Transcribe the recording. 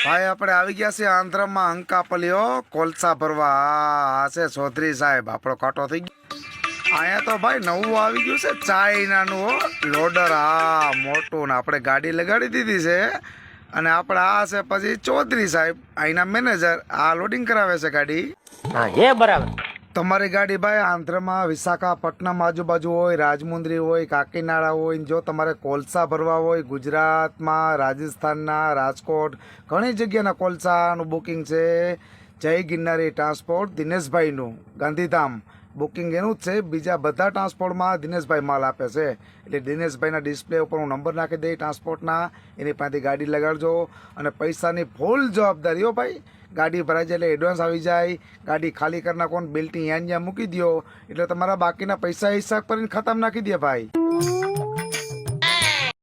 ભાઈ આપણે આવી ગયા છે આંધ્રમાં અંકાપલીઓ કોલસા ભરવા. આ છે ચૌધરી સાહેબ, આપણો કાંટો થઈ ગયો. અહીંયા તો ભાઈ નવું આવી ગયું છે ચાઇનાનું લોડર. હા મોટું ને આપણે ગાડી લગાડી દીધી છે. અને આપણે આ છે પછી ચૌધરી સાહેબ, અહીંના મેનેજર. આ લોડિંગ કરાવે છે ગાડી. હા એ બરાબર. તમારી ગાડી ભાઈ આંધ્રમાં વિશાખાપટ્ટનમ આજુબાજુ હોય, રાજમુંદ્રી હોય, કાકીનાડા હોય, જો તમારે કોલસા ભરવા હોય ગુજરાતમાં, રાજસ્થાનના, રાજકોટ, ઘણી જગ્યાના કોલસાનું બુકિંગ છે. જય ગિરનારી ટ્રાન્સપોર્ટ દિનેશભાઈનું ગાંધીધામ બુકિંગ એનું જ છે. બીજા બધા ટ્રાન્સપોર્ટમાં દિનેશભાઈ માલ આપે છે. એટલે દિનેશભાઈના ડિસ્પ્લે ઉપર હું નંબર નાખી દઈ ટ્રાન્સપોર્ટના, એની પાસેથી ગાડી લગાડજો. અને પૈસાની ફૂલ જવાબદારી હો ભાઈ. ગાડી ભરાઈ જાય એટલે એડવાન્સ આવી જાય. ગાડી ખાલી કરી નાખો, બિલ્ટી અહીંયા મૂકી દો એટલે તમારા બાકીના પૈસા હિસાબ કરીને ખાતામાં નાખી દે ભાઈ.